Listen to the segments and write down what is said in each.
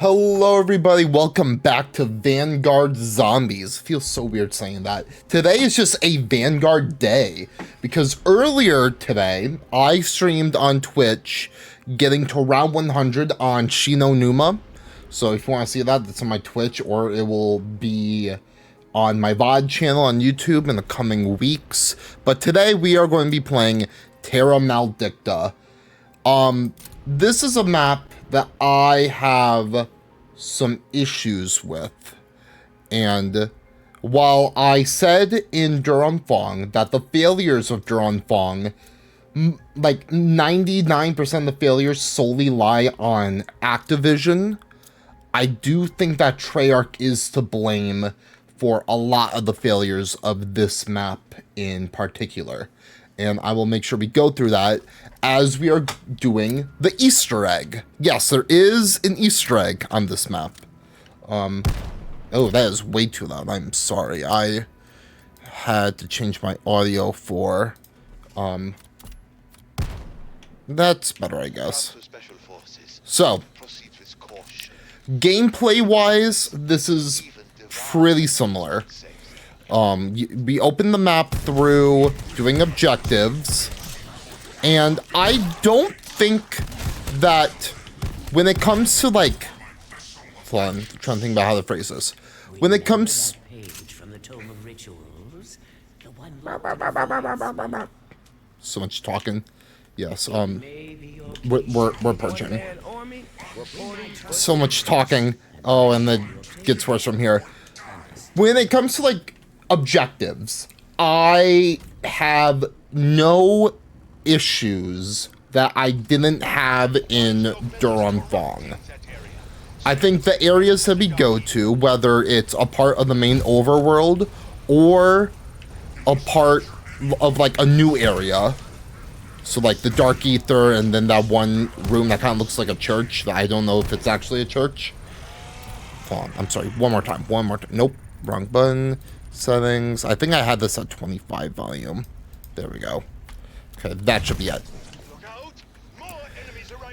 Hello everybody, welcome back to Vanguard Zombies. Feels so weird saying that. Today is just a Vanguard day, because earlier today, I streamed on Twitch, getting to round 100 on Shino Numa. So if you want to see that, that's on my Twitch, or it will be on my VOD channel on YouTube in the coming weeks. But today we are going to be playing Terra Maledicta. This is a map that I have some issues with. And while I said in Fong that the failures of Fong, like 99% of the failures solely lie on Activision, I do think that Treyarch is to blame for a lot of the failures of this map in particular. And I will make sure we go through that as we are doing the Easter egg. Yes, there is an Easter egg on this map. Oh, that is way too loud. I'm sorry. I had to change my audio for, that's better, I guess. So, gameplay-wise, this is pretty similar. We open the map through doing objectives, and I don't think that when it comes to, like, hold on, I'm trying to think about how to phrase this. When it comes, so much talking. Yes, we're purging. So much talking. Oh, and it gets worse from here. When it comes to, like, objectives, I have no issues that I didn't have in Fong. I think the areas that we go to, whether it's a part of the main overworld or a part of, like, a new area, so like the Dark Ether and then that one room that kind of looks like a church that I don't know if it's actually a church. Hold on, I'm sorry, one more time. Nope, wrong button. Settings. I think I had this at 25 volume. There we go. Okay, that should be it.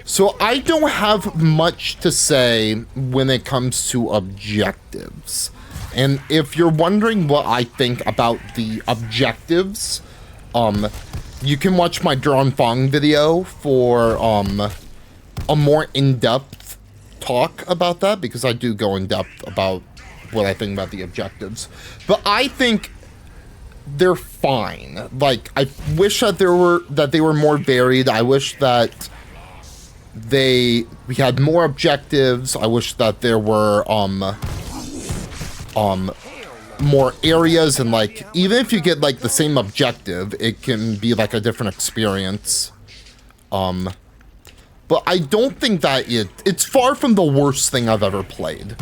So I don't have much to say when it comes to objectives. And if you're wondering what I think about the objectives, you can watch my Fong video for a more in-depth talk about that, because I do go in depth about what I think about the objectives. But I think they're fine. Like, I wish that they were more varied. I wish that we had more objectives. I wish that there were more areas, and, like, even if you get, like, the same objective, it can be like a different experience. But I don't think that it's far from the worst thing I've ever played.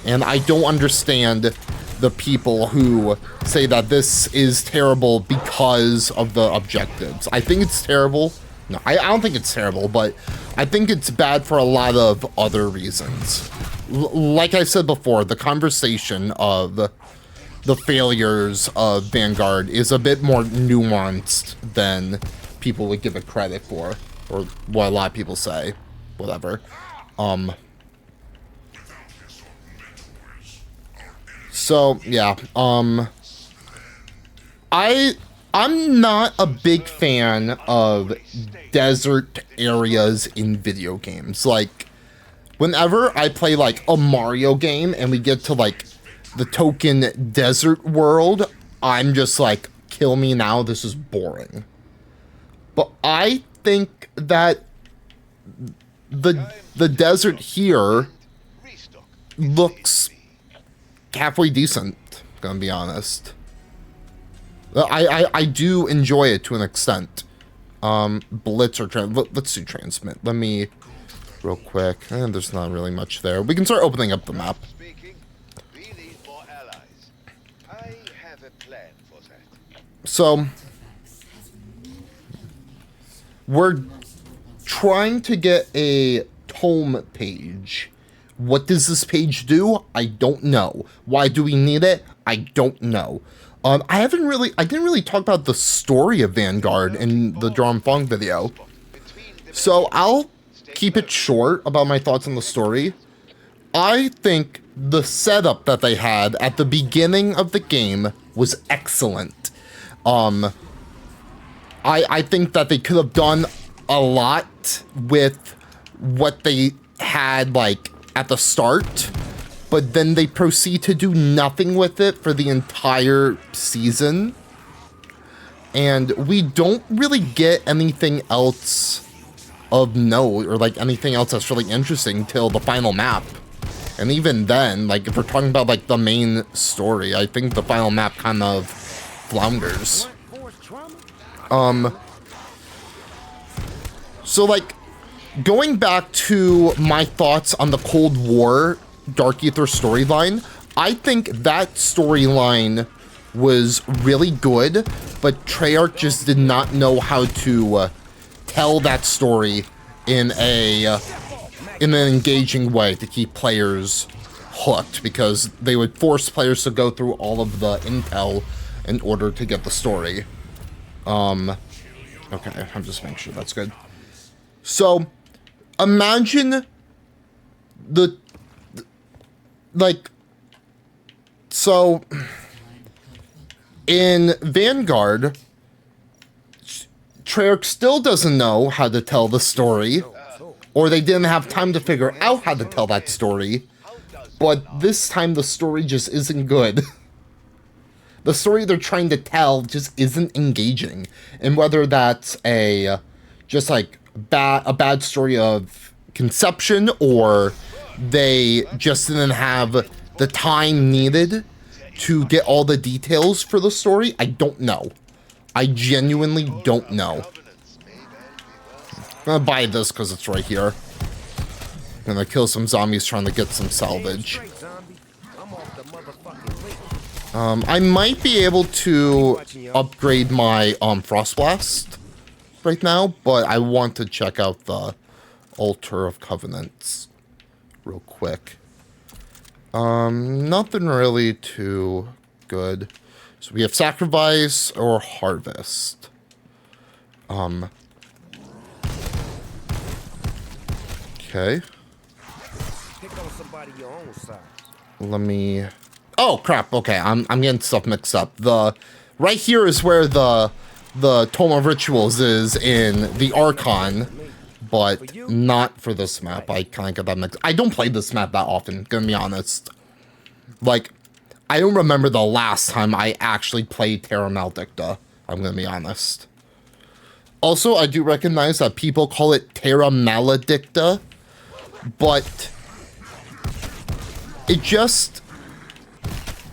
And I don't understand the people who say that this is terrible because of the objectives. I think it's terrible. No, I don't think it's terrible, but I think it's bad for a lot of other reasons. Like I said before, the conversation of the failures of Vanguard is a bit more nuanced than people would give it credit for, or what a lot of people say. Whatever. So, yeah, I'm not a big fan of desert areas in video games. Like, whenever I play, like, a Mario game and we get to, like, the token desert world, I'm just like, kill me now, this is boring. But I think that the desert here looks halfway decent, gonna be honest. I do enjoy it to an extent. Blitz or let's do transmit. Let me real quick. There's not really much there. We can start opening up the map. So we're trying to get a tome page. What does this page do? I don't know. Why do we need it? I don't know. I didn't really talk about the story of Vanguard in the Fong video. So I'll keep it short about my thoughts on the story. I think the setup that they had at the beginning of the game was excellent. I think that they could have done a lot with what they had, like, at the start, but then they proceed to do nothing with it for the entire season. And we don't really get anything else of note, or like anything else that's really interesting till the final map. And even then, like, if we're talking about like the main story, I think the final map kind of flounders. So like, going back to my thoughts on the Cold War Dark Ether storyline, I think that storyline was really good, but Treyarch just did not know how to tell that story in an engaging way to keep players hooked, because they would force players to go through all of the intel in order to get the story. Okay, I'm just making sure that's good. So, imagine so in Vanguard, Treyarch still doesn't know how to tell the story, or they didn't have time to figure out how to tell that story, but this time the story just isn't good. The story they're trying to tell just isn't engaging, and whether that's a bad story of conception, or they just didn't have the time needed to get all the details for the story, I don't know. I genuinely don't know. I'm gonna buy this because it's right here. I'm gonna kill some zombies trying to get some salvage. I might be able to upgrade my Frost Blast right now, but I want to check out the Altar of Covenants real quick. Nothing really too good. So we have Sacrifice or Harvest. Okay. Let me... Oh, crap. Okay, I'm getting stuff mixed up. Right here is where the Tome of Rituals is in the Archon, but not for this map. I kind of got that mixed. I don't play this map that often, gonna be honest. Like, I don't remember the last time I actually played Terra Maledicta, I'm gonna be honest. Also, I do recognize that people call it Terra Maledicta, but it just...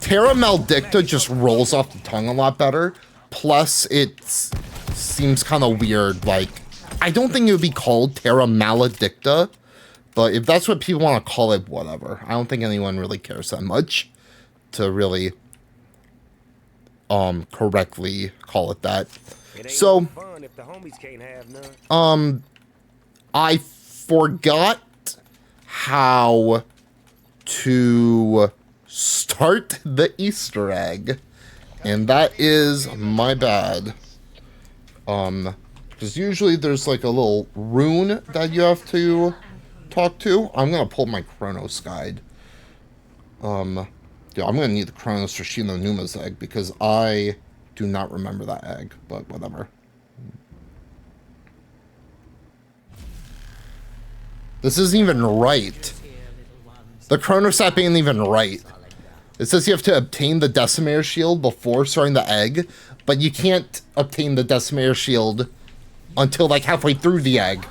Terra Maledicta just rolls off the tongue a lot better. Plus, it seems kind of weird. Like, I don't think it would be called Terra Maledicta, but if that's what people want to call it, whatever. I don't think anyone really cares that much to really correctly call it that. So, I forgot how to start the Easter egg, and that is my bad. Because usually there's like a little rune that you have to talk to. I'm gonna pull my Chronos guide. Yeah, I'm gonna need the Chronos for Shino Numa's egg, because I do not remember that egg, but whatever. This isn't even right. The Chronos app ain't even right. It says you have to obtain the Decimator Shield before starting the egg, but you can't obtain the Decimator Shield until like halfway through the egg.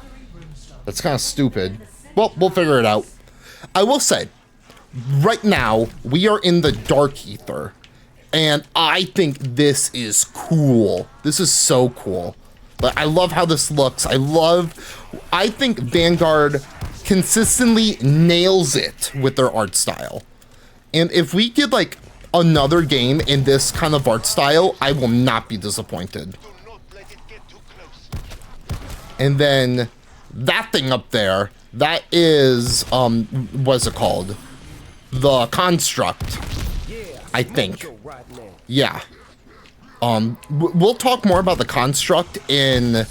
That's kind of stupid. Well, we'll figure it out. I will say, right now, we are in the Dark Ether, and I think this is cool. This is so cool. But I love how this looks. I think Vanguard consistently nails it with their art style. And if we get like another game in this kind of art style, I will not be disappointed. And then that thing up there, that is, what's it called? The Construct, I think. Yeah. We'll talk more about the Construct in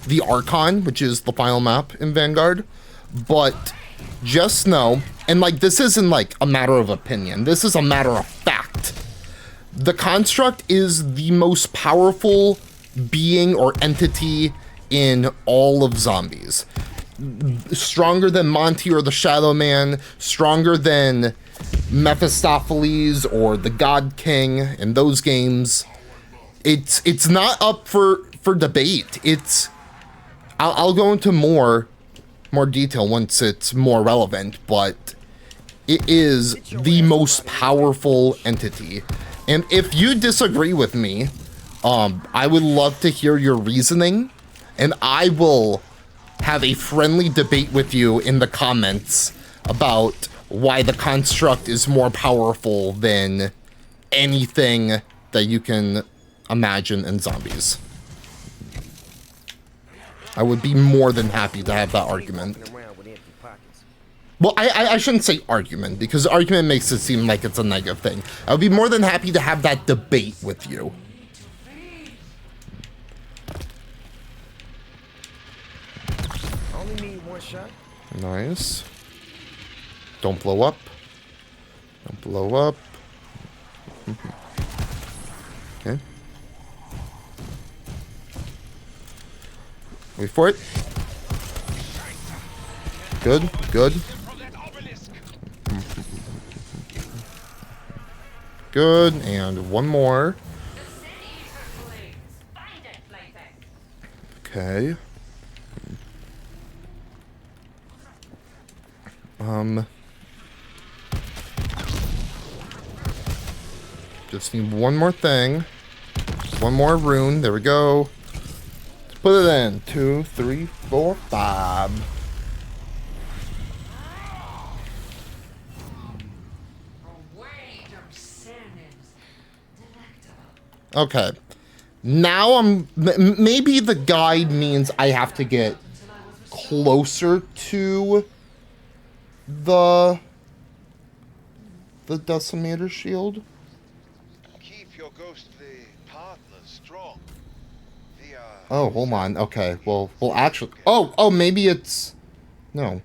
the Archon, which is the final map in Vanguard. But just know And like, this isn't like a matter of opinion. This is a matter of fact. The Construct is the most powerful being or entity in all of zombies. Stronger than Monty or the Shadow Man, stronger than Mephistopheles or the God King in those games. It's not up for debate. I'll go into more detail once it's more relevant, but it is the most powerful entity. And if you disagree with me, I would love to hear your reasoning, and I will have a friendly debate with you in the comments about why the Construct is more powerful than anything that you can imagine in zombies. I would be more than happy to have that argument. Well, I shouldn't say argument, because argument makes it seem like it's a negative thing. I would be more than happy to have that debate with you. Only need one shot. Nice. Don't blow up. Don't blow up. Okay. Wait for it. Good, good. Good, and one more. Okay. Just need one more thing. One more rune. There we go. Let's put it in. 2, 3, 4, 5. Okay. Now maybe the guide means I have to get closer to the decimator shield. Keep your ghostly partners strong. Oh, hold on. Okay. Well, actually. Oh, maybe it's no.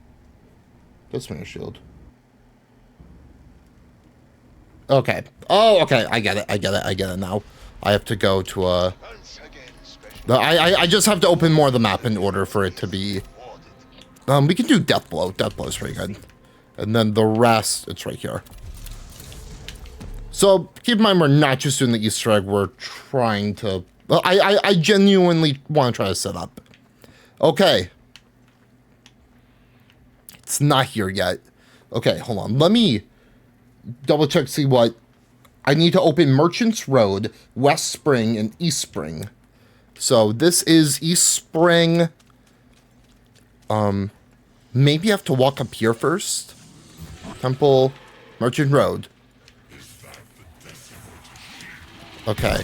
Decimator shield. Okay. Oh, okay. I get it now. I have to go to a... I just have to open more of the map in order for it to be... we can do Death Blow. Death Blow is pretty good. And then the rest, it's right here. So, keep in mind, we're not just doing the Easter egg. We're trying to... Well, I genuinely want to try to set up. Okay. It's not here yet. Okay, hold on. Let me double check, see what... I need to open Merchants Road, West Spring, and East Spring. So this is East Spring. Maybe I have to walk up here first. Temple, Merchant Road. Okay.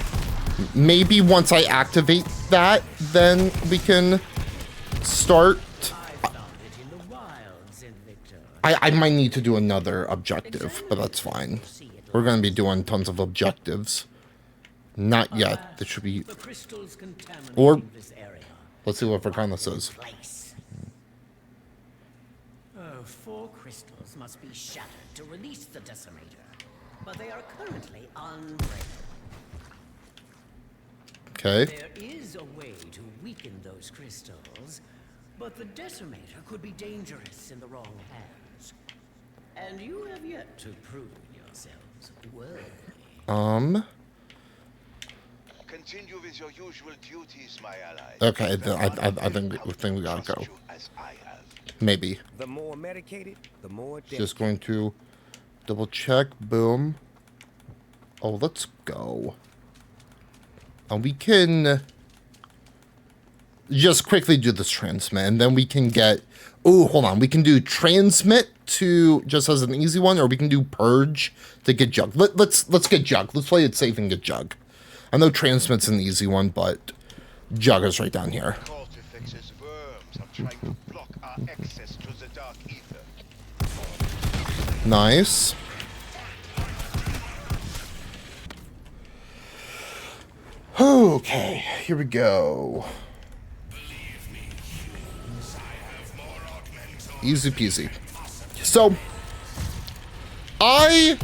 Maybe once I activate that, then we can start. I might need to do another objective, but that's fine. We're going to be doing tons of objectives. Not yet. This should be... Or... Let's see what Verkana says. 4 crystals must be shattered to release the decimator, but they are currently unbreakable. Okay. There is a way to weaken those crystals, but the decimator could be dangerous in the wrong hands. And you have yet to prove yourselves worthy. Continue with your usual duties, my ally. Okay, I think we gotta go. Maybe. The more medicated, the more dead. Just going to double check. Boom. Oh, let's go. And we can just quickly do this transmit, and then we can get... Oh, hold on. We can do transmit to just as an easy one, or we can do purge to get jug. Let's get jug. Let's play it safe and get jug. I know transmit's an easy one, but jug is right down here. Cultifex's worms are trying to block our access to the dark ether. Nice. Okay, here we go. Easy peasy. So, I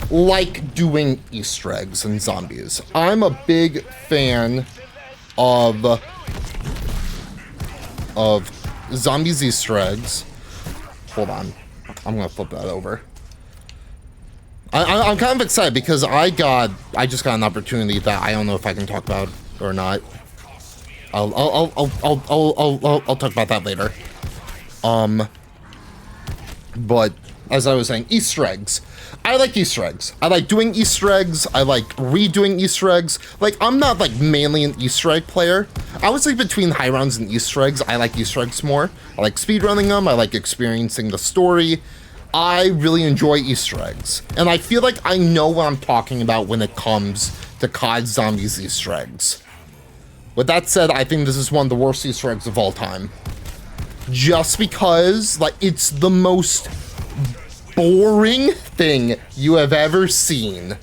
like doing Easter eggs in zombies. I'm a big fan of zombies Easter eggs. Hold on. I'm gonna flip that over. I'm kind of excited because I just got an opportunity that I don't know if I can talk about or not. I'll talk about that later. But as I was saying, Easter eggs. I like Easter eggs. I like doing Easter eggs. I like redoing Easter eggs. Like, I'm not like mainly an Easter egg player. I was like between high rounds and Easter eggs. I like Easter eggs more. I like speedrunning them. I like experiencing the story. I really enjoy Easter eggs. And I feel like I know what I'm talking about when it comes to COD Zombies Easter eggs. With that said, I think this is one of the worst Easter eggs of all time. Just because, like, it's the most boring thing you have ever seen.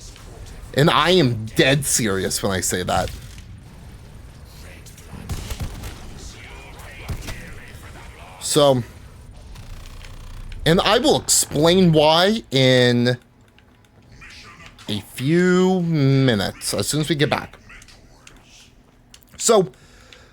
And I am dead serious when I say that. So, and I will explain why in a few minutes, as soon as we get back. So,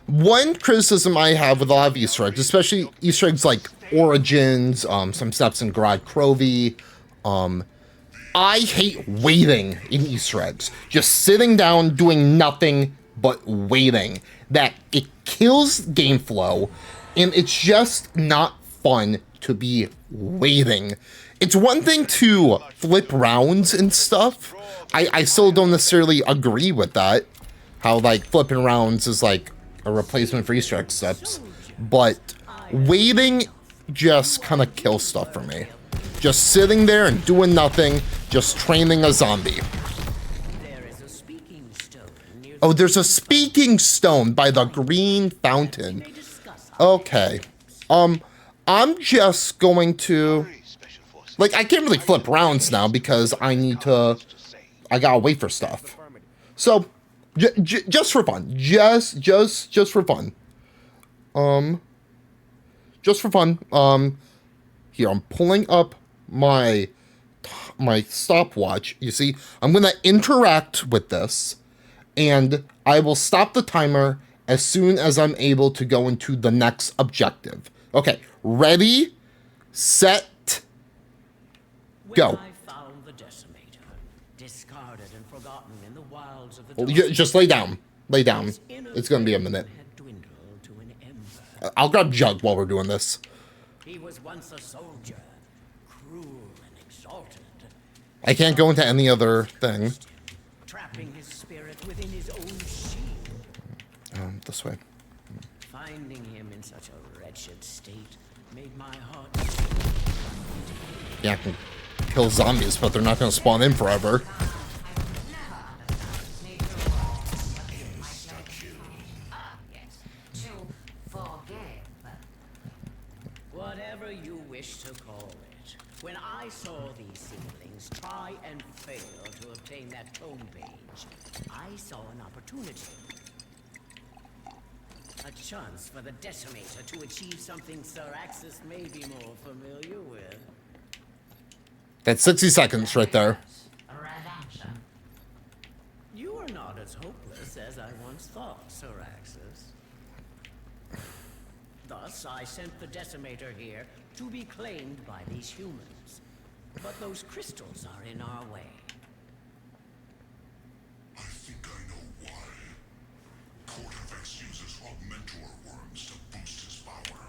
one criticism I have with a lot of Easter eggs, especially Easter eggs like Origins, some steps in Grad Crovy, I hate waiting in Easter eggs. Just sitting down, doing nothing but waiting. That it kills game flow, and it's just not fun to be waiting. It's one thing to flip rounds and stuff. I still don't necessarily agree with that. How, like, flipping rounds is, like, a replacement for Easter egg steps. But waiting just kind of kills stuff for me. Just sitting there and doing nothing, just training a zombie. Oh, there's a speaking stone by the green fountain. Okay. I'm just going to... Like, I can't really flip rounds now because I gotta wait for stuff. So... just for fun. Just for fun. Just for fun. Here, I'm pulling up my stopwatch. You see, I'm gonna interact with this, and I will stop the timer as soon as I'm able to go into the next objective. Okay, ready, set, go. Just lay down. Lay down. It's gonna be a minute. I'll grab Jug while we're doing this. He was once a soldier, cruel and exalted. I can't go into any other thing. Trapping his spirit within his own shield. This way. Finding him in such a wretched state made my heart. Yeah, I can kill zombies, but they're not gonna spawn in forever. Whatever you wish to call it. When I saw these seedlings try and fail to obtain that tone page, I saw an opportunity. A chance for the Decimator to achieve something Sir Axis may be more familiar with. That's 60 seconds right there. You are not as hopeless as I once thought, Sir Axis. Thus, I sent the Decimator here to be claimed by these humans. But those crystals are in our way. I think I know why. Cortex uses augmentor worms to boost his power.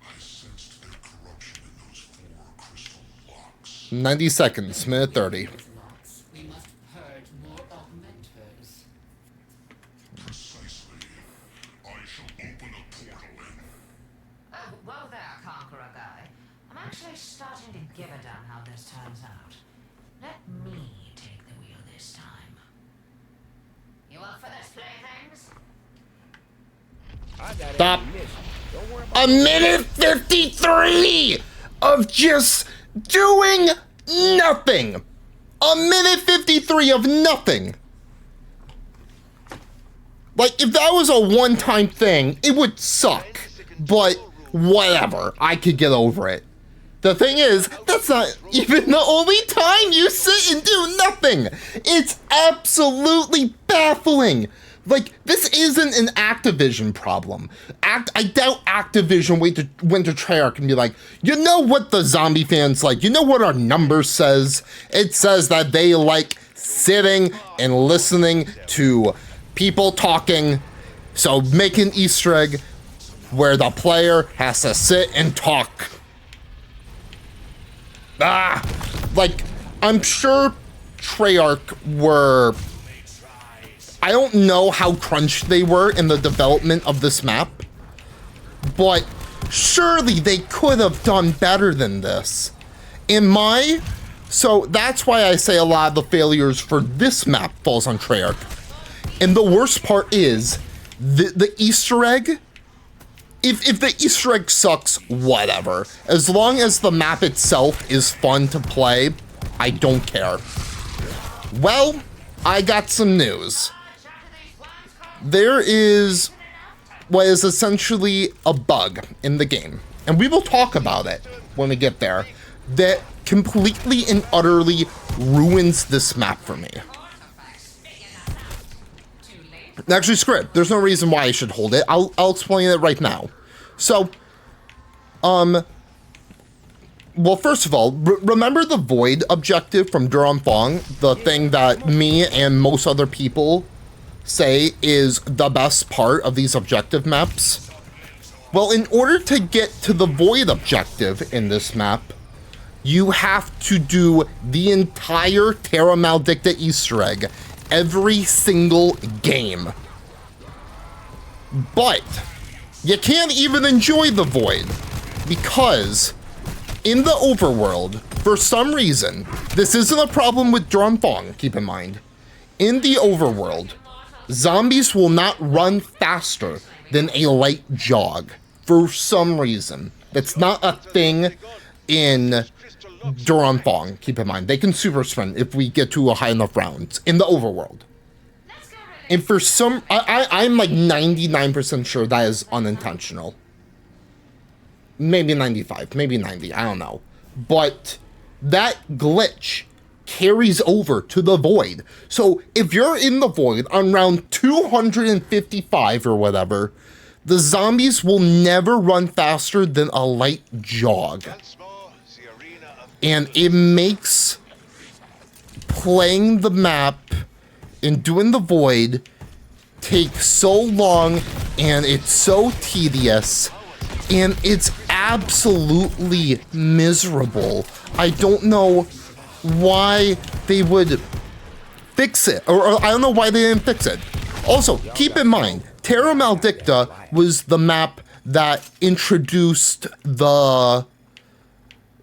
I sensed their corruption in those 4 crystal blocks. 90 seconds, minute 30. We must purge more augmentors. Precisely. I shall open a portal in. Oh, whoa there, Conqueror Guy. I'm actually starting to give a damn how this turns out. Let me take the wheel this time. You up for this, playthings? I got Stop. ammunition. Don't worry A minute 53 of just doing nothing. A minute 53 of nothing. Like, if that was a one-time thing, it would suck. But whatever. I could get over it. The thing is, that's not even the only time you sit and do nothing. It's absolutely baffling. Like, this isn't an Activision problem. I doubt Activision went to Treyarch and be like, you know what the zombie fans like? You know what our number says? It says that they like sitting and listening to people talking. So make an Easter egg where the player has to sit and talk. Like, I'm sure Treyarch were... I don't know how crunched they were in the development of this map, but surely they could have done better than this. So that's why I say a lot of the failures for this map falls on Treyarch. And the worst part is, the Easter egg, if the Easter egg sucks, whatever. As long as the map itself is fun to play, I don't care. Well, I got some news. There is what is essentially a bug in the game, and we will talk about it when we get there, that completely and utterly ruins this map for me. Actually, screw it. There's no reason why I should hold it. I'll explain it right now. So, well, first of all, remember the Void objective from Fong, the thing that me and most other people say is the best part of these objective maps? Well, in order to get to the Void objective in this map, you have to do the entire Terra Maledicta Easter egg every single game. But you can't even enjoy the Void because in the overworld, for some reason, this isn't a problem with Fong, keep in mind. In the overworld, zombies will not run faster than a light jog for some reason. That's not a thing in Fong, keep in mind. They can super sprint if we get to a high enough rounds in the overworld. And for some, I'm like 99% sure that is unintentional. Maybe 95, maybe 90, I don't know. But that glitch carries over to the Void. So if you're in the Void on round 255 or whatever, the zombies will never run faster than a light jog. And it makes playing the map and doing the Void take so long, and it's so tedious, and it's absolutely miserable. I don't know why they would fix it, or I don't know why they didn't fix it. Also, keep in mind, Terra Maledicta was the map that introduced the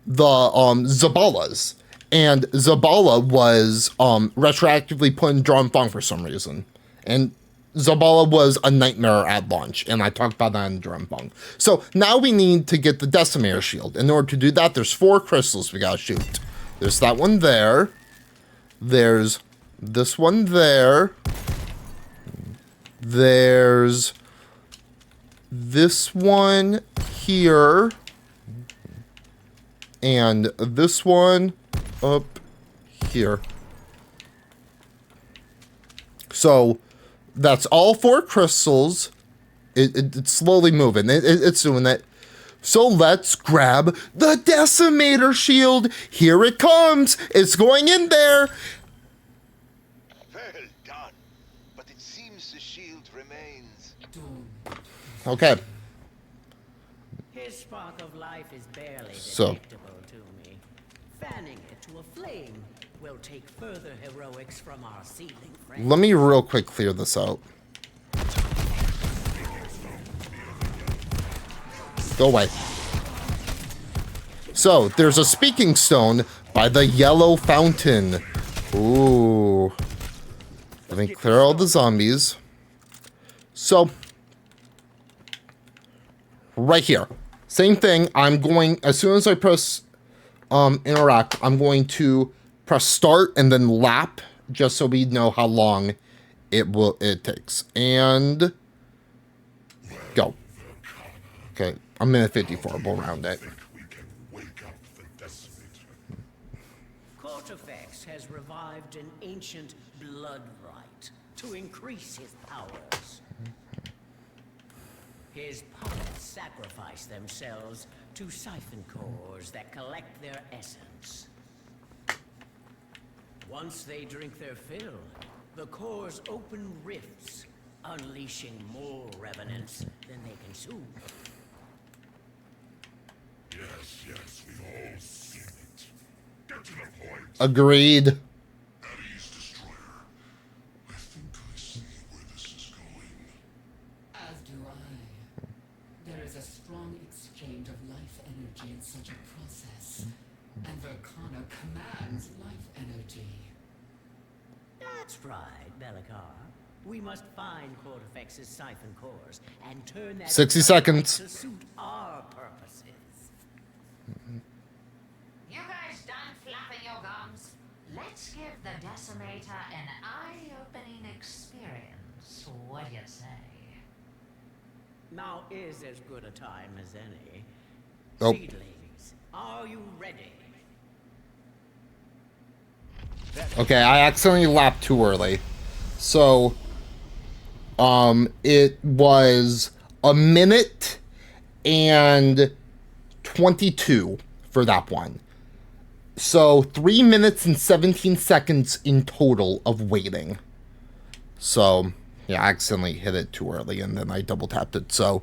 Zabalas, and Zabala was retroactively put in Fong for some reason, and Zabala was a nightmare at launch, and I talked about that in Fong. So now we need to get the Decimator Shield. In order to do that, there's 4 crystals we gotta shoot. There's that one there. There's this one there. There's this one here. And this one up here. So that's all 4 crystals. It's slowly moving. It's doing it. So let's grab the Decimator Shield. Here it comes. It's going in there. Well done. But it seems the shield remains. Okay. His spark of life is barely So. detectable to me. Fanning it to a flame will take further heroics from our ceiling friend. Let me real quick clear this out. Go away. So, there's a speaking stone by the yellow fountain. Ooh. Let me clear all the zombies. So, right here. Same thing. I'm going, as soon as I press interact, I'm going to press start and then lap, just so we know how long it takes. And go. Okay, I'm minute 54. We'll round it. Cortifex has revived an ancient blood right to increase his powers. His puppets sacrifice themselves to siphon cores that collect their essence. Once they drink their fill, the cores open rifts, unleashing more revenants than they consume. Yes, we've all seen it. Get to the point. Agreed. Eddie's destroyer. I think I see where this is going. As do I. There is a strong exchange of life energy in such a process, and Verkana commands life energy. That's right, Belikar. We must find Cortifex's siphon cores and turn that 60 seconds. to suit our purposes. You guys done flapping your gums? Let's give the Decimator an eye-opening experience. What do you say? Now is as good a time as any. Nope. Seedlings, are you ready? Okay, I accidentally lapped too early. So, it was a minute and 22 for that one. So 3 minutes and 17 seconds in total of waiting. So, yeah, I accidentally hit it too early and then I double tapped it. So,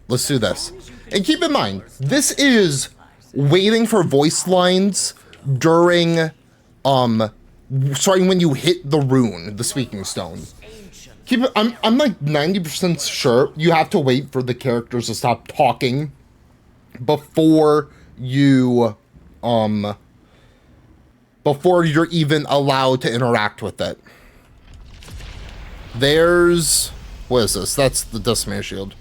let's do this. And keep in mind, this is waiting for voice lines during, starting when you hit the rune, the speaking stone. I'm like 90% sure you have to wait for the characters to stop talking before you, before you're even allowed to interact with it. There's, what is this? That's the Decimator shield.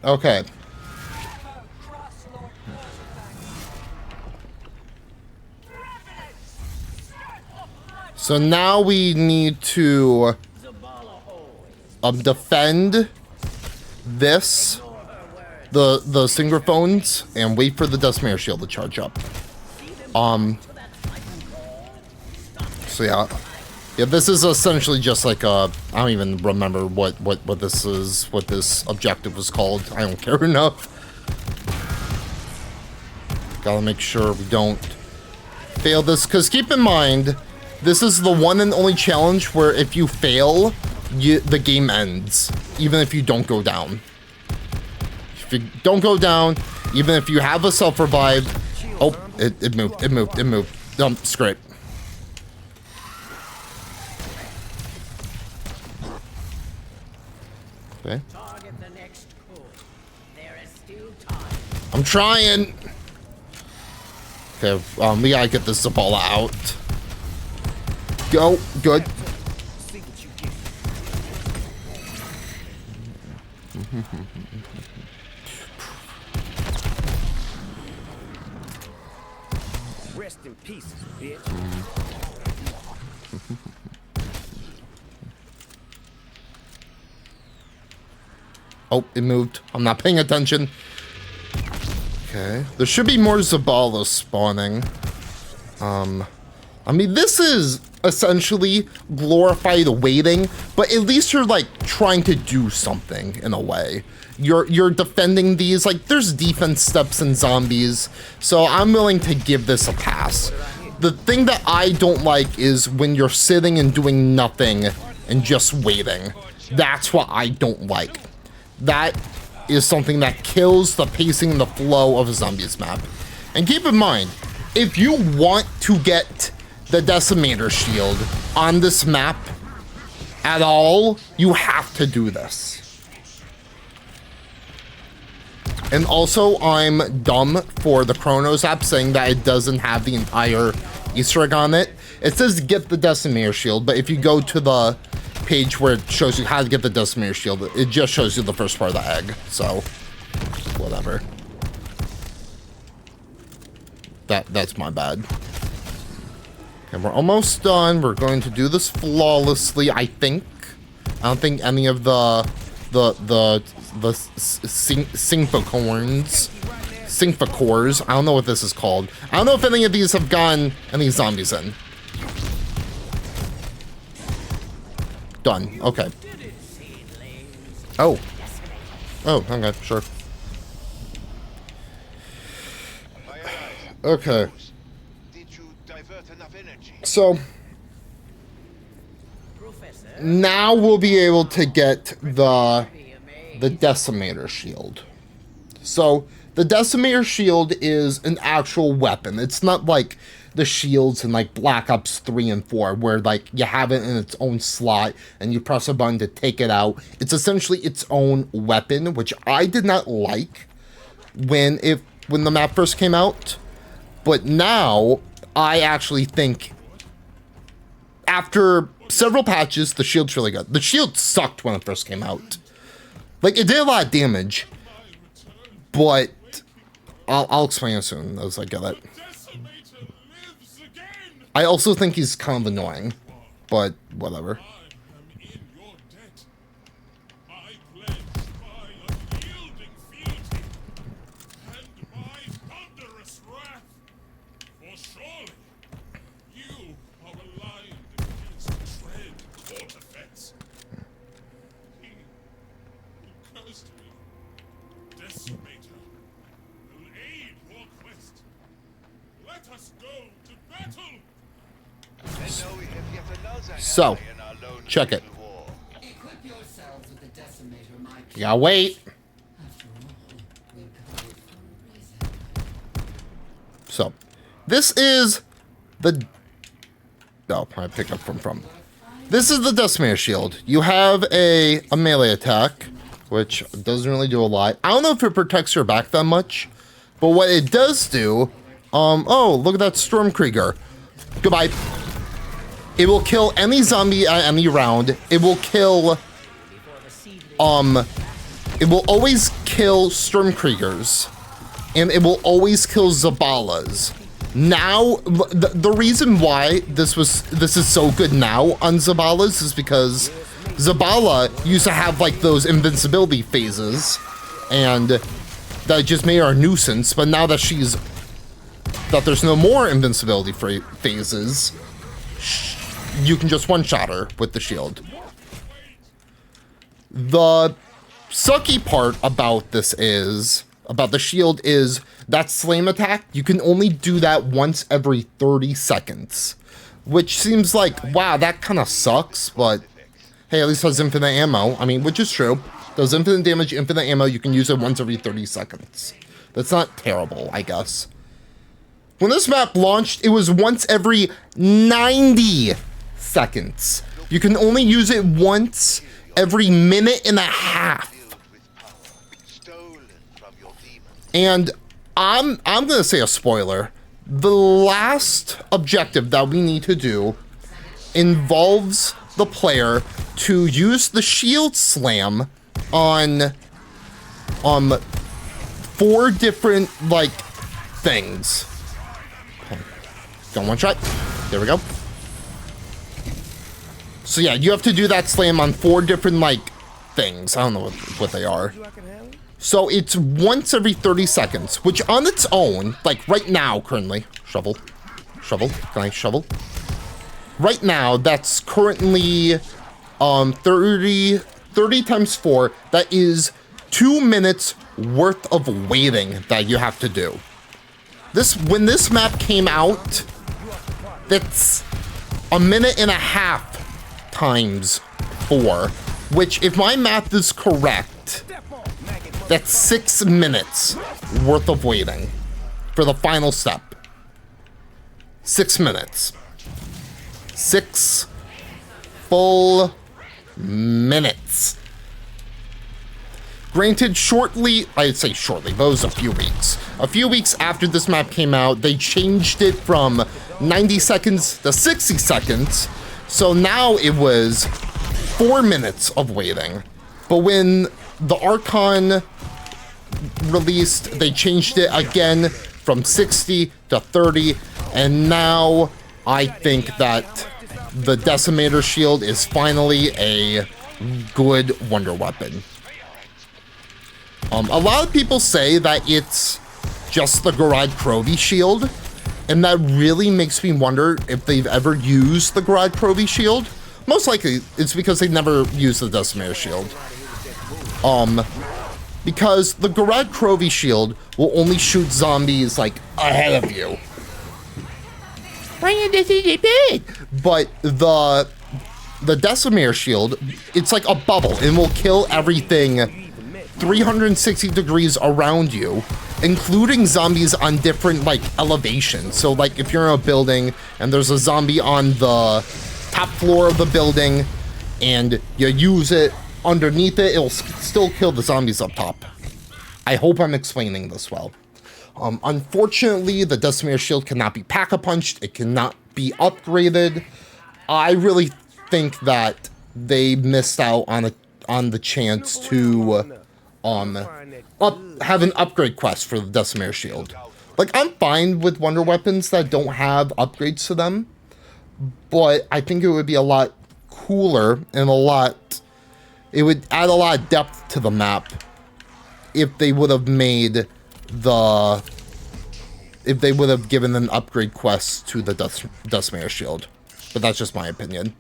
Okay. So now we need to defend this, the Synchrophones, and wait for the Decimator shield to charge up. So yeah, this is essentially just like a, I don't even remember what this is, what this objective was called. I don't care enough. Gotta make sure we don't fail this, because keep in mind, this is the one and only challenge where if you fail, the game ends, even if you don't go down. If you don't go down, even if you have a self-revive, oh, it moved. Scrape. Okay. I'm trying. Okay, we gotta get this Zabala out. Go, good. Rest in peace, bitch. Oh, it moved. I'm not paying attention. Okay. There should be more Zabala spawning. I mean, this is essentially glorified waiting, but at least you're like trying to do something in a way. You're defending these, like there's defense steps in zombies, so I'm willing to give this a pass. The thing that I don't like is when you're sitting and doing nothing and just waiting. That's what I don't like. That is something that kills the pacing and the flow of a zombies map. And keep in mind, if you want to get the Decimator shield on this map at all, you have to do this. And also, I'm dumb for the Chronos app saying that it doesn't have the entire Easter egg on it. It says get the Decimator shield, but if you go to the page where it shows you how to get the Decimator Shield. It just shows you the first part of the egg, so whatever. That's my bad. And we're almost done. We're going to do this flawlessly, I think. I don't think any of the Symphocorns. I don't know what this is called. I don't know if any of these have gotten any zombies in. Done. Okay. Oh. Oh, okay, sure. Okay. Did you divert enough energy? So now we'll be able to get the Decimator Shield. So the Decimator Shield is an actual weapon. It's not like the shields in like Black Ops 3 and 4 where like you have it in its own slot and you press a button to take it out. It's essentially its own weapon, which I did not like when the map first came out. But now I actually think after several patches, the shield's really good. The shield sucked when it first came out. Like, it did a lot of damage, but I'll explain it soon as I get it. I also think he's kind of annoying, but whatever. So, check it. Equip yourselves with the Decimator, my You gotta wait. After all, we got it for a reason. So, this is the... Oh, I picked up from. This is the Decimator Shield. You have a melee attack, which doesn't really do a lot. I don't know if it protects your back that much, but what it does do... oh, look at that Stormkrieger. Goodbye. It will kill any zombie at any round. It will kill... It will always kill Stormkriegers. And it will always kill Zabalas. Now, the reason why this is so good now on Zabalas is because Zabala used to have, like, those invincibility phases. And that just made her a nuisance. But now that there's no more invincibility phases... You can just one-shot her with the shield. The sucky part about the shield is that slam attack, you can only do that once every 30 seconds. Which seems like, wow, that kind of sucks, but hey, at least it has infinite ammo. I mean, which is true. Does infinite damage, infinite ammo, you can use it once every 30 seconds. That's not terrible, I guess. When this map launched, it was once every 90 seconds. You can only use it once every minute and a half. And I'm gonna say a spoiler. The last objective that we need to do involves the player to use the shield slam on 4 different like things. Don't one shot. There we go. So yeah, you have to do that slam on 4 different, like, things. I don't know what they are. So it's once every 30 seconds, which on its own, like right now, currently, shovel, can I shovel? Right now, that's currently 30 times 4. That is 2 minutes worth of waiting that you have to do. When this map came out, that's a minute and a half times 4, which, if my math is correct, that's 6 minutes worth of waiting for the final step. 6 minutes. 6 full minutes. Granted, I'd say shortly, but it was a few weeks. A few weeks after this map came out, they changed it from 90 seconds to 60 seconds. So now it was 4 minutes of waiting. But when the Archon released, they changed it again from 60 to 30, and now I think that the Decimator Shield is finally a good wonder weapon. A lot of people say that it's just the Garad Krovi shield, and that really makes me wonder if they've ever used the Garad Krovi shield. Most likely, it's because they've never used the Decimator shield. Because the Garad Krovi shield will only shoot zombies, like, ahead of you. But the Decimator shield, it's like a bubble, and will kill everything 360 degrees around you, including zombies on different, like, elevations. So, like, if you're in a building and there's a zombie on the top floor of the building and you use it underneath it, it'll still kill the zombies up top. I hope I'm explaining this well. Unfortunately, the Decimator shield cannot be pack-a-punched. It cannot be upgraded. I really think that they missed out on the chance to have an upgrade quest for the Decimator shield. Like, I'm fine with wonder weapons that don't have upgrades to them, but I think it would be a lot cooler and it would add a lot of depth to the map if they would have given an upgrade quest to the Decimator shield. But that's just my opinion.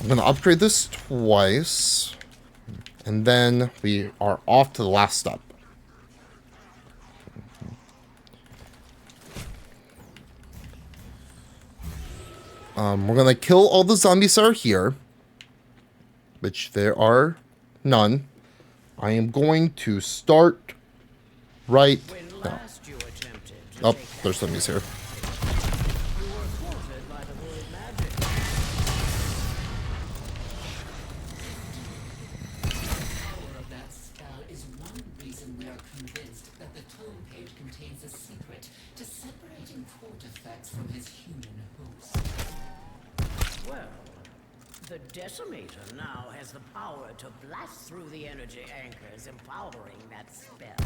I'm gonna upgrade this twice, and then we are off to the last step. We're gonna kill all the zombies that are here, which there are none. I am going to start right now. Oh, there's zombies here. The Decimator now has the power to blast through the energy anchors, empowering that spell.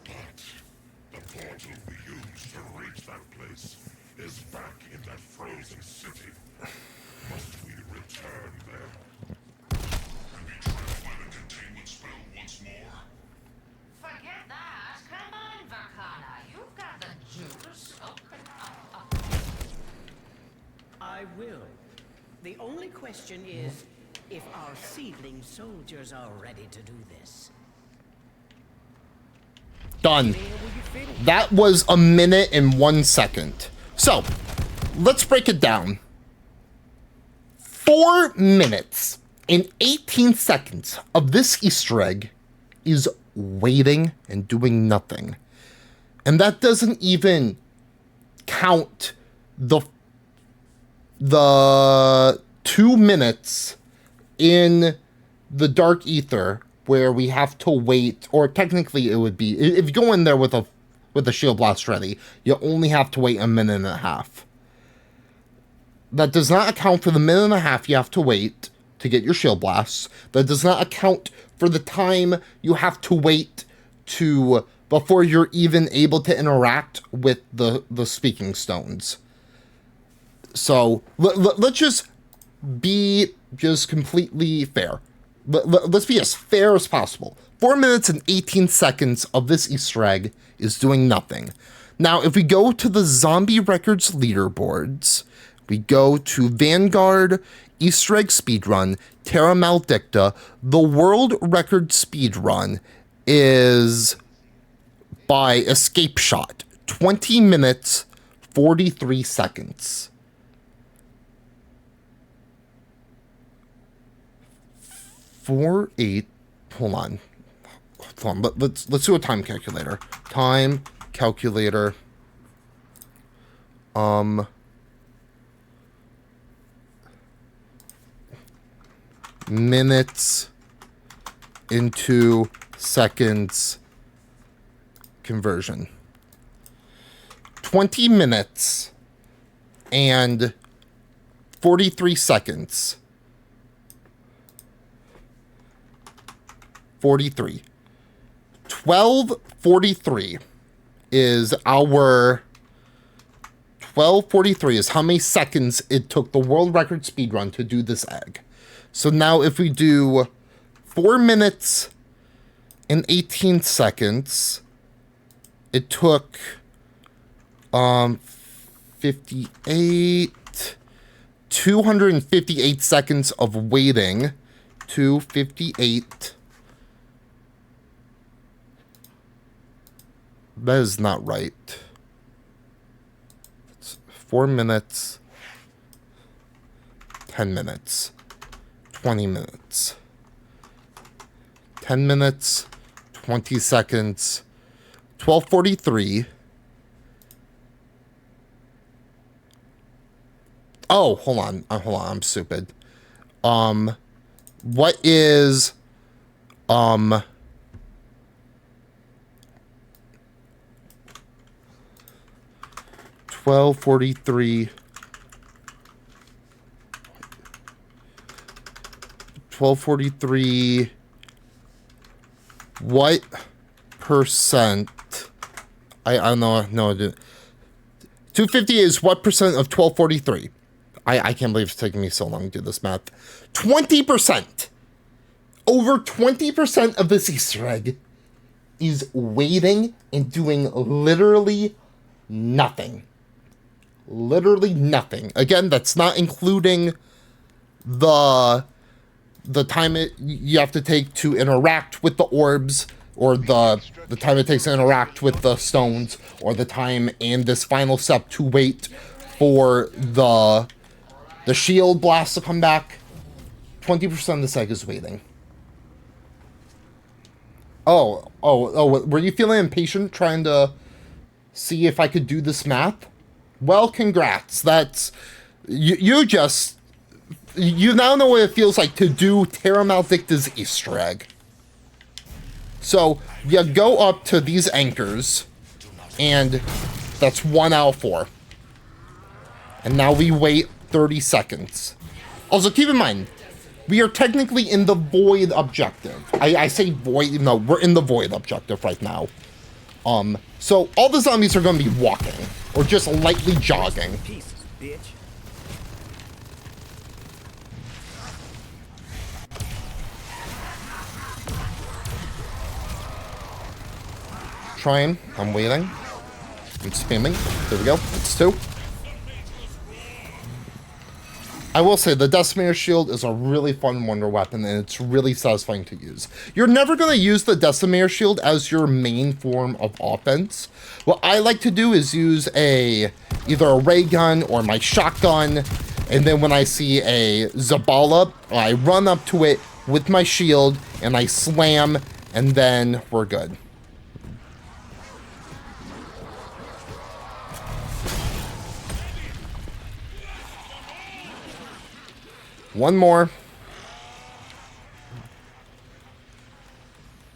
But the portal we used to reach that place is back in that frozen city. Must we return there? And be trapped by the containment spell once more? Forget that. Come on, Vakana. You've got the juice. Open up. I will. The only question is if our seedling soldiers are ready to do this. Done. That was 1 minute and 1 second. So, let's break it down. 4 minutes and 18 seconds of this Easter egg is waiting and doing nothing. And that doesn't even count the 2 minutes in the Dark Ether where we have to wait, or technically it would be, if you go in there with a shield blast ready, you only have to wait 1.5 minutes. That does not account for the 1.5 minutes you have to wait to get your shield blasts. That does not account for the time you have to wait before you're even able to interact with the speaking stones. So let's just be completely fair. Let's be as fair as possible. 4 minutes and 18 seconds of this Easter egg is doing nothing. Now, if we go to the Zombie Records leaderboards, we go to Vanguard, Easter egg speedrun, Terra Maledicta, the world record speedrun is by Escape Shot, 20 minutes, 43 seconds. 4-8. Hold on. Let's do a time calculator. Time calculator. Minutes into seconds conversion. 20 minutes and 43 seconds. 43. 12:43 is our... 12:43 is how many seconds it took the world record speedrun to do this egg. So now if we do 4 minutes and 18 seconds, it took 258 seconds of waiting. 258. That is not right. It's 4 minutes, 10 minutes, 20 minutes, 10 minutes, 20 seconds, 12:43. Oh, hold on, I'm stupid. What is, 12:43. 12:43. What percent? I don't know. No, 250 is what percent of 12:43? I can't believe it's taking me so long to do this math. 20%. Over 20% of this Easter egg is waiting and doing literally nothing. Literally nothing. Again, that's not including the time you have to take to interact with the orbs, or the time it takes to interact with the stones, or the time in this final step to wait for the shield blast to come back. 20% of this egg is waiting. Oh, were you feeling impatient trying to see if I could do this math? Well, congrats. That's... You now know what it feels like to do Terra Maledicta's Easter egg. So, you go up to these anchors, and that's 1 out of 4. And now we wait 30 seconds. Also, keep in mind, we are technically in the void objective. I say void, no, we're in the void objective right now. So all the zombies are going to be walking, or just lightly jogging. Pieces, bitch. Trying, I'm waiting. I'm spamming. There we go, it's 2. I will say, the Decimator Shield is a really fun wonder weapon, and it's really satisfying to use. You're never going to use the Decimator Shield as your main form of offense. What I like to do is use either a ray gun or my shotgun, and then when I see a Zabala, I run up to it with my shield, and I slam, and then we're good. One more.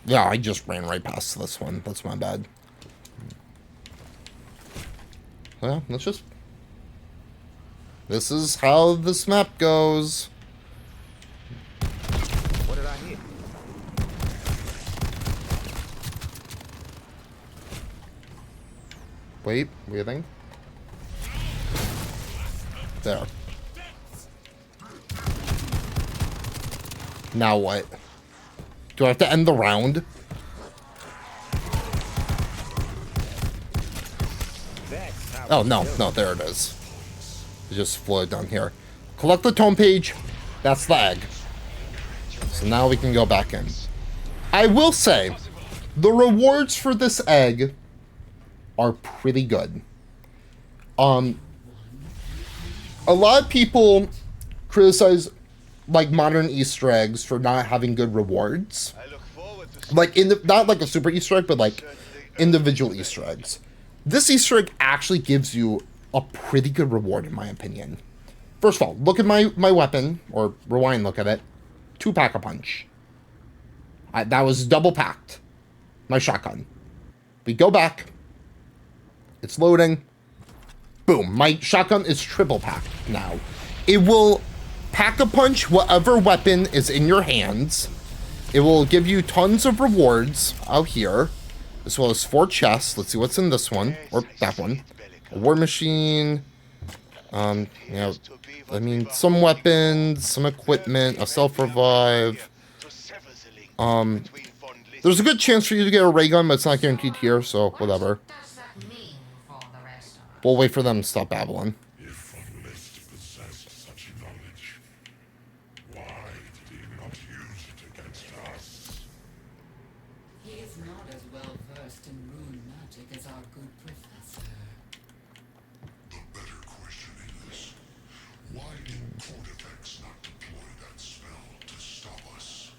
Yeah, I just ran right past this one. That's my bad. Well, let's just... This is how this map goes. What did I hit? Wait, waiting. There. Now what? Do I have to end the round? Oh, no, there it is. It just floated down here. Collect the tome page. That's the egg. So now we can go back in. I will say, the rewards for this egg are pretty good. A lot of people criticize like modern Easter eggs for not having good rewards. I look forward to Like not like a super Easter egg, but like individual Easter eggs. This Easter egg actually gives you a pretty good reward, in my opinion. First of all, look at my weapon, or rewind, look at it. 2-pack-a-punch. That was double packed. My shotgun. We go back. It's loading. Boom. My shotgun is triple packed now. it will pack-a-punch whatever weapon is in your hands. It will give you tons of rewards out here, as well as 4 chests. Let's see what's in this one, or that one. A war machine, you know, I mean, some weapons, some equipment, a self-revive. There's a good chance for you to get a ray gun, but it's not guaranteed here, so whatever. What does that mean for the rest of us? We'll wait for them to stop babbling. If Unlist possessed such knowledge, why did he not use it against us? He is not as well versed in rune magic as our good professor. The better question is, why did Cortifex not deploy that spell to stop us?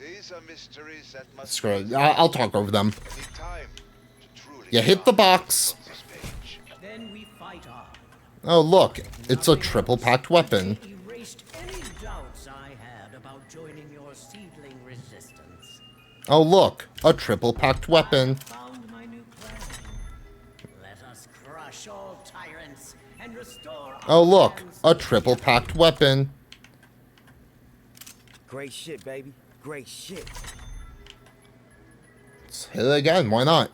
These are mysteries that must Screw it. I'll talk over them. be time to truly Yeah, hit the box. on this page. Then we fight on. Oh, look. It's a triple-packed weapon. Erased any doubts I had about joining your seedling resistance. Oh, look. A triple-packed weapon. Found my new plan. Let us crush all tyrants and restore our Oh, look. lands. A triple-packed weapon. Great shit, baby. Great shit. Let's hit it again. Why not?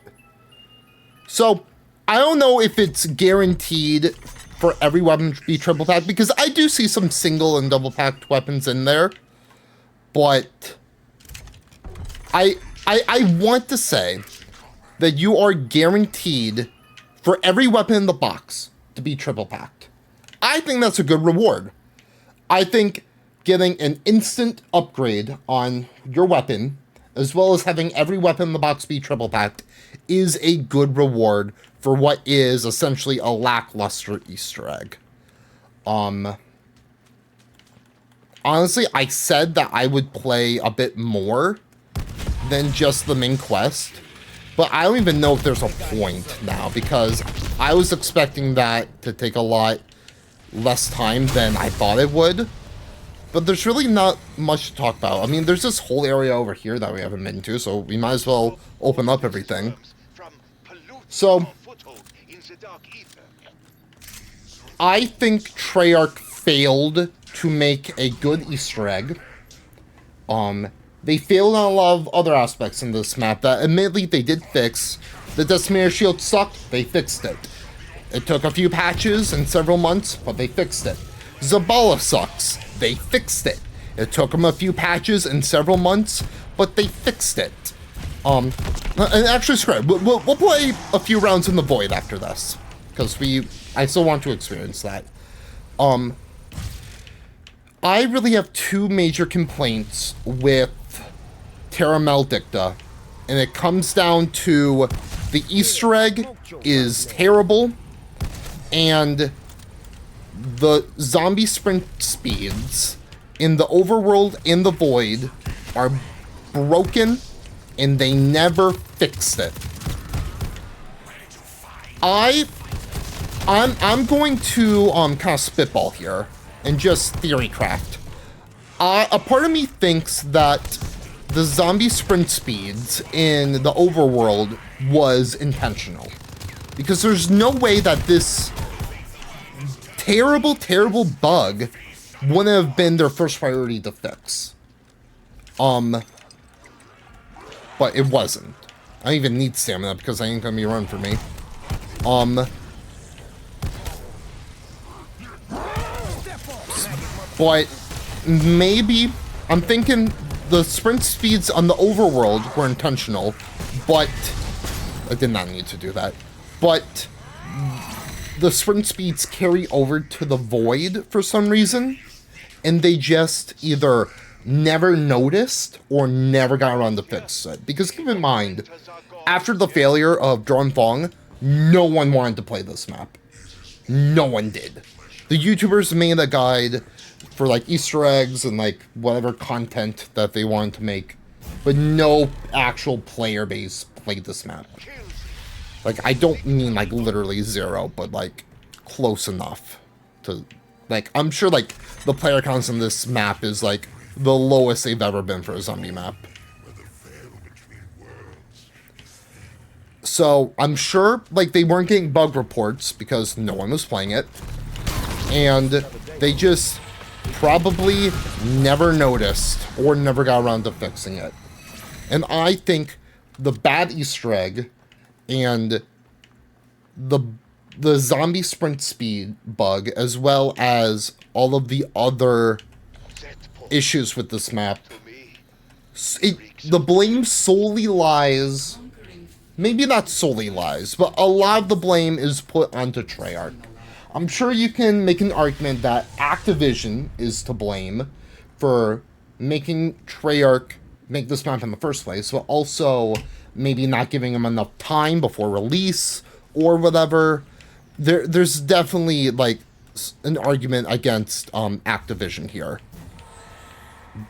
So, I don't know if it's guaranteed for every weapon to be triple-packed, because I do see some single and double-packed weapons in there. But I want to say that you are guaranteed for every weapon in the box to be triple-packed. I think that's a good reward. I think getting an instant upgrade on your weapon, as well as having every weapon in the box be triple-packed, is a good reward for what is essentially a lackluster Easter egg. Honestly, I said that I would play a bit more than just the main quest, but I don't even know if there's a point now, because I was expecting that to take a lot less time than I thought it would. But there's really not much to talk about. I mean, there's this whole area over here that we haven't been to, so we might as well open up everything. From polluting So, our foothold in the dark ether. I think Treyarch failed to make a good Easter egg. They failed on a lot of other aspects in this map that admittedly they did fix. The Decimator Shield sucked, they fixed it. It took a few patches and several months, but they fixed it. Zabala sucks. They fixed it. It took them a few patches and several months, but they fixed it. And actually, screw it. We'll play a few rounds in the Void after this, because I still want to experience that. I really have 2 major complaints with Terra Maledicta, and it comes down to the Easter egg is terrible, and the zombie sprint speeds in the overworld in the Void are broken, and they never fixed it. I'm going to kind of spitball here and just theory craft. A part of me thinks that the zombie sprint speeds in the overworld was intentional, because there's no way that this terrible bug wouldn't have been their first priority to fix. But it wasn't. I don't even need stamina because I ain't gonna be running for me. But maybe I'm thinking the sprint speeds on the overworld were intentional, but I did not need to do that. But the sprint speeds carry over to the Void for some reason, and they just either never noticed or never got around to fix it. Because keep in mind, after the failure of Drone Fong, no one wanted to play this map. No one did. The YouTubers made a guide for like Easter eggs and like whatever content that they wanted to make, but no actual player base played this map. Like, I don't mean like literally zero, but like close enough to, like, I'm sure like the player counts in this map is like the lowest they've ever been for a zombie map. So I'm sure like they weren't getting bug reports because no one was playing it, and They just probably never noticed or never got around to fixing it. And I think the bad Easter egg and the zombie sprint speed bug, as well as all of the other issues with this map, the blame solely lies, maybe not solely lies, but a lot of the blame is put onto Treyarch. I'm sure you can make an argument that Activision is to blame for making Treyarch make this map in the first place, but also maybe not giving them enough time before release or whatever. There's definitely like an argument against Activision here.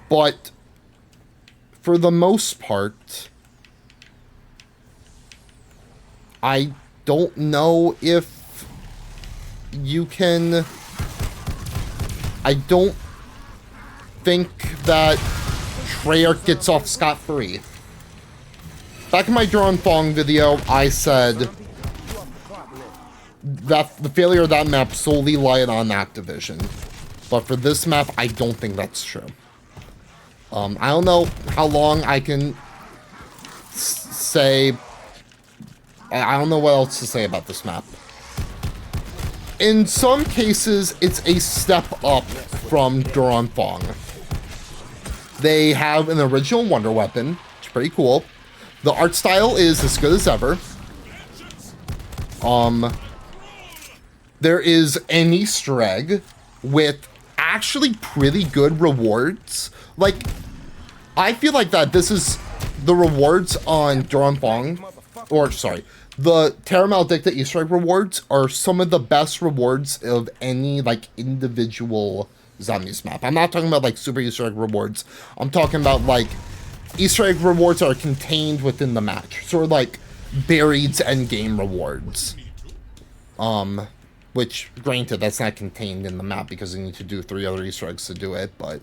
But for the most part, I don't know if you can... I don't think that Treyarch gets off scot-free. Back in my Drawn Fong video, I said that the failure of that map solely lied on Activision. But for this map, I don't think that's true. I don't know how long I can say... I don't know what else to say about this map. In some cases, it's a step up from Drawn Fong. They have an original Wonder Weapon, which is pretty cool. The art style is as good as ever. There is an Easter egg with actually pretty good rewards. Like, I feel like that this is the rewards on Drawn Fong, or sorry, the Terra Maledicta Easter egg rewards are some of the best rewards of any like individual zombies map. I'm not talking about like super Easter egg rewards. I'm talking about like Easter egg rewards that are contained within the match. Sort of like buried end game rewards. Which granted that's not contained in the map because you need to do 3 other Easter eggs to do it, but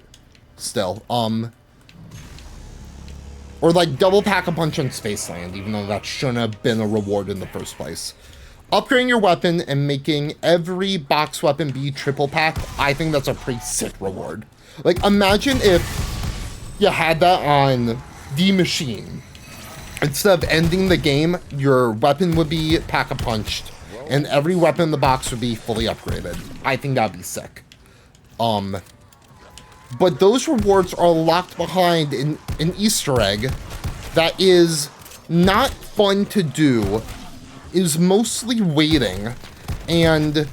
still. Or like double pack-a-punch on Spaceland, even though that shouldn't have been a reward in the first place. Upgrading your weapon and making every box weapon be triple pack, I think that's a pretty sick reward. Like, imagine if you had that on the machine. Instead of ending the game, your weapon would be pack-a-punched, and every weapon in the box would be fully upgraded. I think that'd be sick. But those rewards are locked behind an Easter egg that is not fun to do, is mostly waiting, and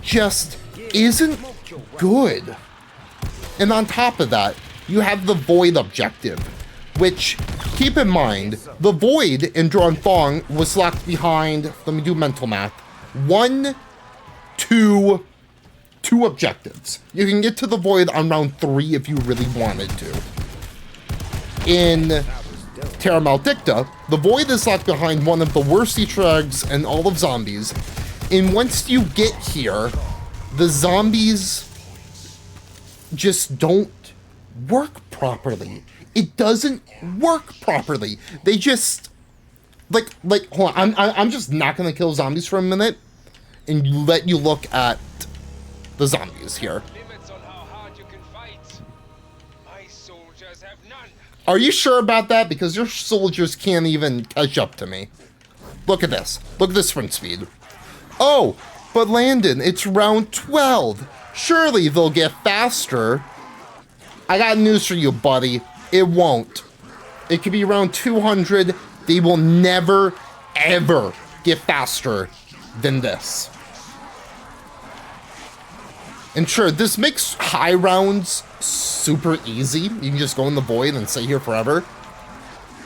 just isn't good. And on top of that, you have the Void objective, which, keep in mind, the Void in Drawn Fong was locked behind, let me do mental math, 1, 2 objectives. You can get to the Void on round 3 if you really wanted to. In Terra Maledicta, the Void is locked behind one of the worst Easter eggs in all of zombies, and once you get here, the zombies just don't work properly. It doesn't work properly. They just, like, hold on, I'm just not gonna kill zombies for a minute and let you look at the zombies here. Limits on how hard you can fight. My soldiers have none. Are you sure about that? Because your soldiers can't even catch up to me. Look at this. Look at this sprint speed. Oh, but Landon, it's round 12. Surely they'll get faster. I got news for you, buddy. It won't. It could be around 200. They will never, ever get faster than this. And sure, this makes high rounds super easy. You can just go in the Void and stay here forever.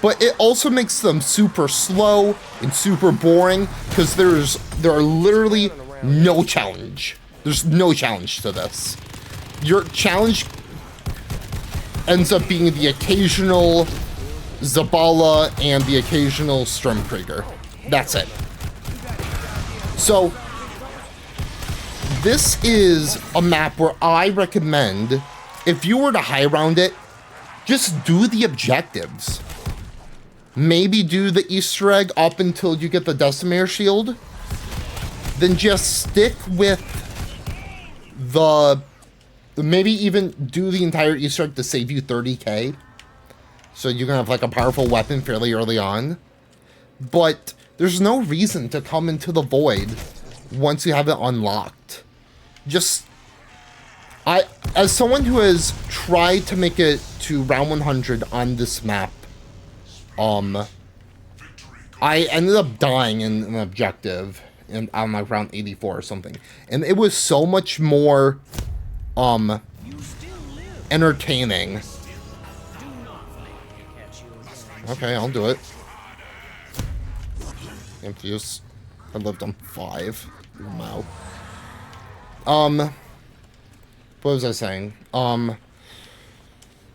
But it also makes them super slow and super boring because there are literally no challenge. There's no challenge to this. Your challenge ends up being the occasional Zabala and the occasional Sturmkrieger. That's it. So this is a map where I recommend, if you were to high round it, just do the objectives. Maybe do the Easter egg up until you get the Decimator shield. Then just stick with maybe even do the entire Easter egg to save you 30k. So you can have like a powerful weapon fairly early on. But there's no reason to come into the void once you have it unlocked. Just, as someone who has tried to make it to round 100 on this map, I ended up dying in an objective on like round 84 or something. And it was so much more, entertaining. Okay, I'll do it. Infuse. I lived on 5. Wow. What was I saying?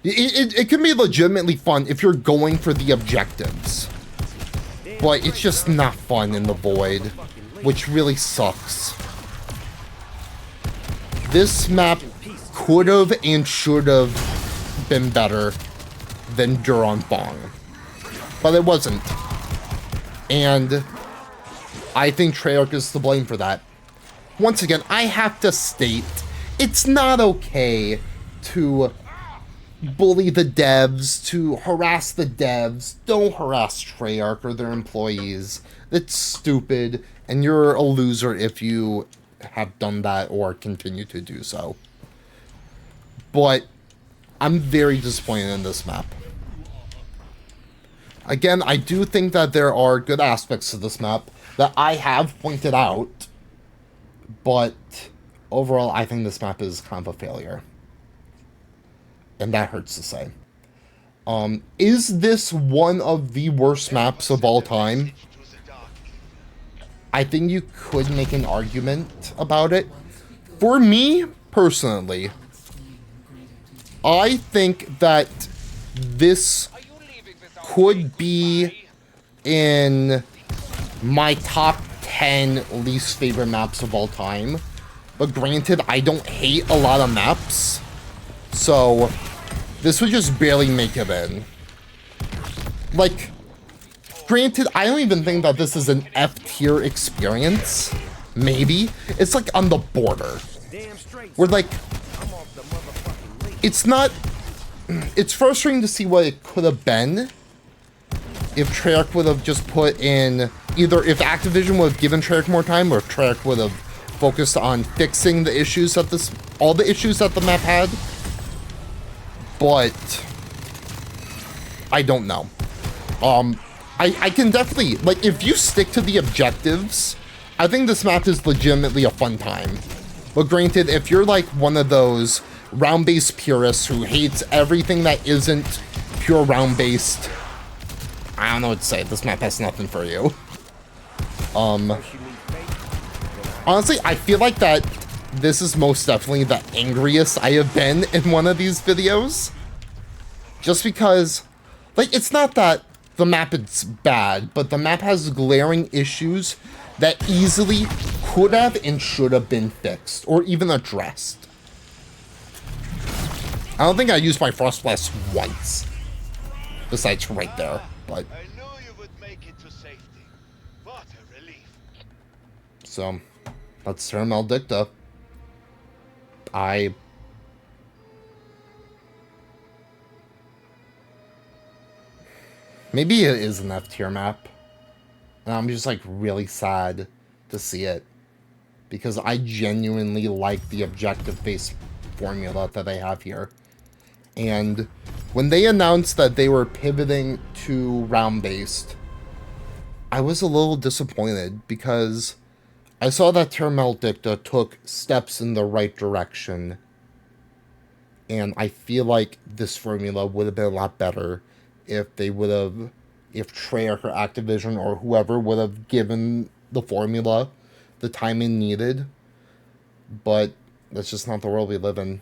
It can be legitimately fun if you're going for the objectives. But it's just not fun in the void, which really sucks. This map could have and should have been better than Duron Fong. But it wasn't. And I think Treyarch is to blame for that. Once again, I have to state, it's not okay to bully the devs, to harass the devs. Don't harass Treyarch or their employees. It's stupid, and you're a loser if you have done that or continue to do so. But I'm very disappointed in this map. Again, I do think that there are good aspects to this map that I have pointed out, but overall, I think this map is kind of a failure. And that hurts to say. Is this one of the worst maps of all time? I think you could make an argument about it. For me, personally, I think that this could be in my top 10 least favorite maps of all time. But granted, I don't hate a lot of maps. So, this would just barely make it in. Like, granted, I don't even think that this is an F-tier experience. Maybe. It's like on the border. Where like, it's not... It's frustrating to see what it could have been if Treyarch would have just put in... Either if Activision would have given Treyarch more time, or if Treyarch would have focused on fixing the issues that all the issues that the map had. But I don't know. I can definitely, like, if you stick to the objectives, I think this map is legitimately a fun time. But granted, if you're like one of those round-based purists who hates everything that isn't pure round-based, I don't know what to say. This map has nothing for you. Honestly, I feel like that this is most definitely the angriest I have been in one of these videos. Just because, like, it's not that the map is bad, but the map has glaring issues that easily could have and should have been fixed, or even addressed. I don't think I used my Frost Blast once. Besides right there, but... I knew you would make it to safety. What a relief. So, that's Terra Maledicta. Maybe it is an F-tier map. And I'm just, like, really sad to see it. Because I genuinely like the objective-based formula that they have here. And when they announced that they were pivoting to round-based, I was a little disappointed because I saw that Terra Maledicta took steps in the right direction. And I feel like this formula would have been a lot better if they would have, if Treyarch or Activision or whoever would have given the formula the time it needed. But that's just not the world we live in.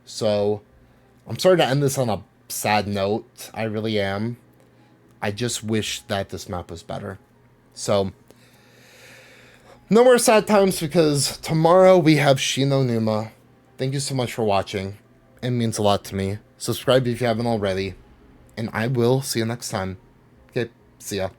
So, I'm sorry to end this on a sad note. I really am. I just wish that this map was better. So, no more sad times because tomorrow we have Shino Numa. Thank you so much for watching. It means a lot to me. Subscribe if you haven't already. And I will see you next time. Okay, see ya.